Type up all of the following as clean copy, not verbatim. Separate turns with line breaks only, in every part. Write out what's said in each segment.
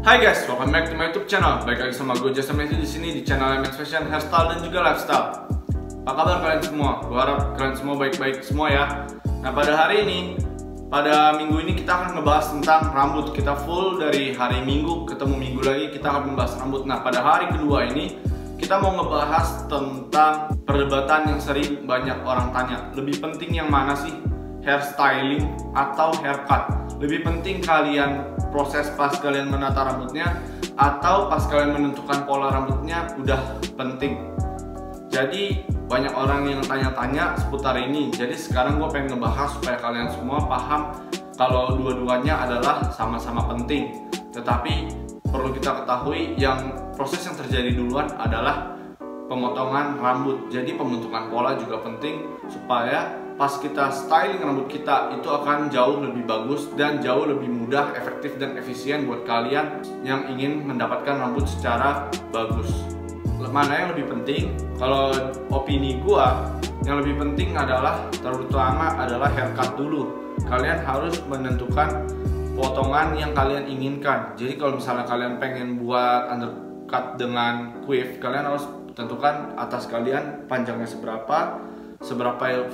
Hai guys, welcome back to my YouTube channel. Baik lagi sama gue Jason Messi di sini di channel MX Fashion, Hairstyle dan juga Lifestyle. Apa kabar kalian semua? Gue harap kalian semua baik-baik semua ya. Nah pada hari ini, pada minggu ini kita akan ngebahas tentang rambut. Kita full dari hari Minggu ketemu Minggu lagi kita akan membahas rambut. Nah pada hari kedua ini kita mau ngebahas tentang perdebatan yang sering banyak orang tanya. Lebih penting yang mana sih? Hairstyling atau haircut? Lebih penting kalian proses pas kalian menata rambutnya atau pas kalian menentukan pola rambutnya udah penting. Jadi banyak orang yang tanya-tanya seputar ini. Jadi sekarang gue pengen ngebahas supaya kalian semua paham kalau dua-duanya adalah sama-sama penting. Tetapi perlu kita ketahui yang proses yang terjadi duluan adalah pemotongan rambut. Jadi pembentukan pola juga penting supaya pas kita styling rambut kita itu akan jauh lebih bagus dan jauh lebih mudah, efektif dan efisien buat kalian yang ingin mendapatkan rambut secara bagus. Mana yang lebih penting? Kalau opini gua, yang lebih penting adalah terutama adalah haircut dulu. Kalian harus menentukan potongan yang kalian inginkan. Jadi kalau misalnya kalian pengen buat undercut dengan quiff, kalian harus tentukan atas kalian panjangnya seberapa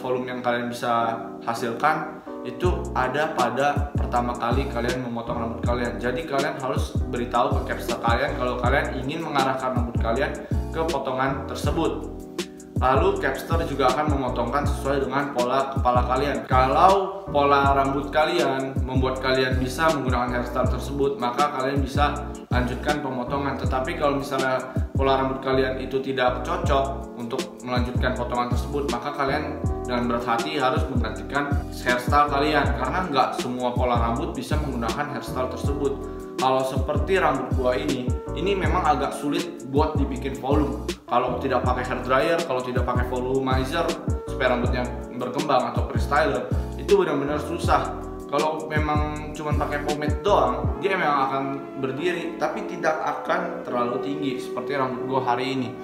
volume yang kalian bisa hasilkan itu ada pada pertama kali kalian memotong rambut kalian. Jadi kalian harus beritahu ke capster kalian kalau kalian ingin mengarahkan rambut kalian ke potongan tersebut. Lalu capster juga akan memotongkan sesuai dengan pola kepala kalian. Kalau pola rambut kalian membuat kalian bisa menggunakan hairstyle tersebut, maka kalian bisa lanjutkan pemotongan. Tetapi kalau misalnya pola rambut kalian itu tidak cocok untuk melanjutkan potongan tersebut, maka kalian dengan berat hati harus menggantikan hairstyle kalian. Karena nggak semua pola rambut bisa menggunakan hairstyle tersebut. Kalau seperti rambut gua ini memang agak sulit buat dibikin volume. Kalau tidak pakai hair dryer, kalau tidak pakai volumizer supaya rambutnya berkembang atau freestyler, itu benar-benar susah. Kalau memang cuma pakai pomade doang, dia memang akan berdiri, tapi tidak akan terlalu tinggi seperti rambut gua hari ini.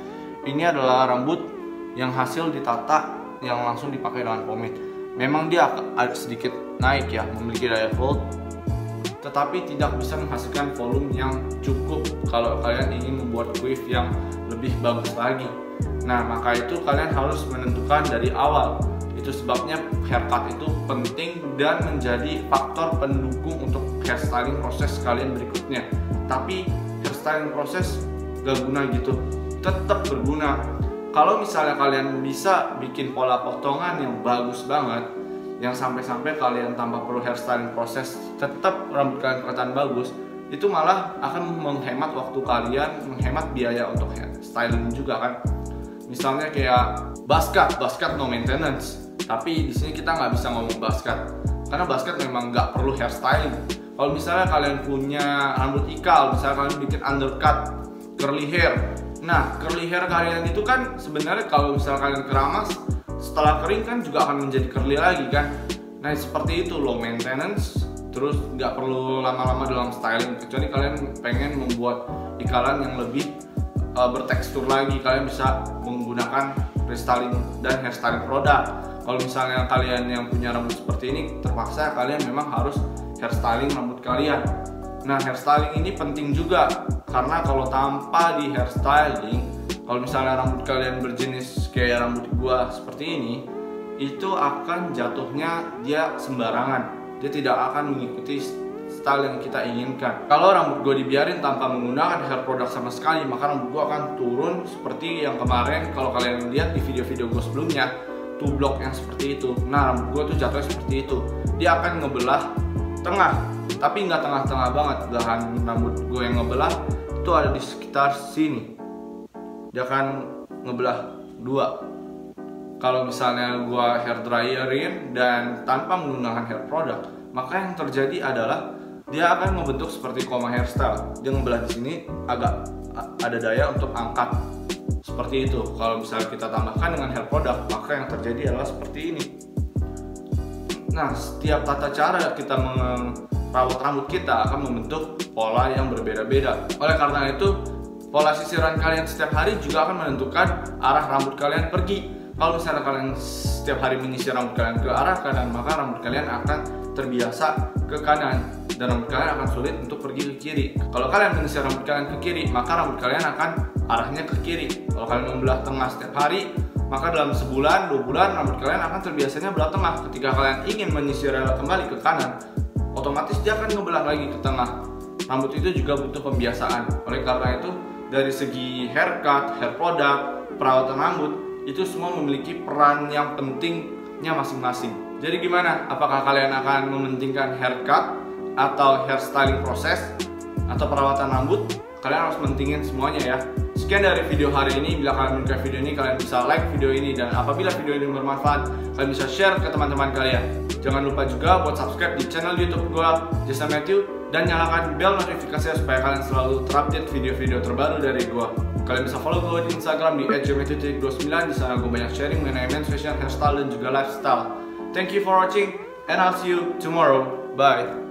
Ini adalah rambut yang hasil ditata yang langsung dipakai dengan pomade. Memang dia agak sedikit naik ya, memiliki daya fold, tetapi tidak bisa menghasilkan volume yang cukup kalau kalian ingin membuat quiff yang lebih bagus lagi. Nah, maka itu kalian harus menentukan dari awal. Itu sebabnya haircut itu penting dan menjadi faktor pendukung untuk hairstyling proses kalian berikutnya. Tapi hairstyling proses gak guna gitu, tetap berguna. Kalau misalnya kalian bisa bikin pola potongan yang bagus banget, yang sampai-sampai kalian tanpa perlu hairstyling proses tetap rambut kalian kelihatan bagus, itu malah akan menghemat waktu kalian, menghemat biaya untuk hairstyling juga kan. Misalnya kayak basket no maintenance, tapi di sini kita nggak bisa ngomong basket karena basket memang nggak perlu hairstyling. Kalau misalnya kalian punya rambut ikal, misalnya kalian bikin undercut, curly hair, nah curly hair kalian itu kan sebenarnya kalau misalnya kalian keramas, setelah kering kan juga akan menjadi curly lagi kan. Nah seperti itu, low maintenance, terus nggak perlu lama-lama dalam styling. Kecuali kalian pengen membuat ikalan yang lebih bertekstur lagi, kalian bisa menggunakan restyling dan hairstyling produk. Kalau misalnya kalian yang punya rambut seperti ini, terpaksa kalian memang harus hairstyling rambut kalian. Nah hairstyling ini penting juga karena kalau tanpa di hairstyling, kalau misalnya rambut kalian berjenis kayak rambut gua seperti ini, itu akan jatuhnya dia sembarangan. Dia tidak akan mengikuti style yang kita inginkan. Kalau rambut gua dibiarin tanpa menggunakan hair product sama sekali, maka rambut gua akan turun seperti yang kemarin. Kalau kalian lihat di video-video gua sebelumnya, two block yang seperti itu. Nah rambut gua tuh jatuhnya seperti itu. Dia akan ngebelah tengah, tapi nggak tengah-tengah banget. Belahan rambut gua yang ngebelah itu ada di sekitar sini. Dia akan ngebelah dua. Kalau misalnya gua hair dryerin dan tanpa menggunakan hair product, maka yang terjadi adalah dia akan membentuk seperti koma hairstyle. Dia ngebelah di sini agak ada daya untuk angkat seperti itu. Kalau misalnya kita tambahkan dengan hair product, maka yang terjadi adalah seperti ini. Nah, setiap tata cara kita merawat rambut kita akan membentuk pola yang berbeda-beda. Oleh karena itu, pola sisiran kalian setiap hari juga akan menentukan arah rambut kalian pergi. Kalau misalnya kalian setiap hari menyisir rambut kalian ke arah kanan, maka rambut kalian akan terbiasa ke kanan dan rambut kalian akan sulit untuk pergi ke kiri. Kalau kalian menyisir rambut kalian ke kiri, maka rambut kalian akan arahnya ke kiri. Kalau kalian membelah tengah setiap hari, maka dalam sebulan, 2 bulan rambut kalian akan terbiasanya belah tengah. Ketika kalian ingin menyisirnya kembali ke kanan, otomatis dia akan ngebelah lagi ke tengah. Rambut itu juga butuh pembiasaan. Oleh karena itu, dari segi haircut, hair product, perawatan rambut, itu semua memiliki peran yang pentingnya masing-masing. Jadi gimana? Apakah kalian akan mementingkan haircut atau hairstyling proses atau perawatan rambut? Kalian harus mentingin semuanya ya. Sekian dari video hari ini. Bila kalian menyukai video ini, kalian bisa like video ini, dan apabila video ini bermanfaat, kalian bisa share ke teman-teman kalian. Jangan lupa juga buat subscribe di channel YouTube gua, Jason Matthew, dan nyalakan bel notifikasinya supaya kalian selalu terupdate video-video terbaru dari gua. Kalian bisa follow gua di Instagram di @jomatthew_29. Di sana gua banyak sharing mengenai men's fashion, hairstyle, dan juga lifestyle. Thank you for watching, and I'll see you tomorrow. Bye.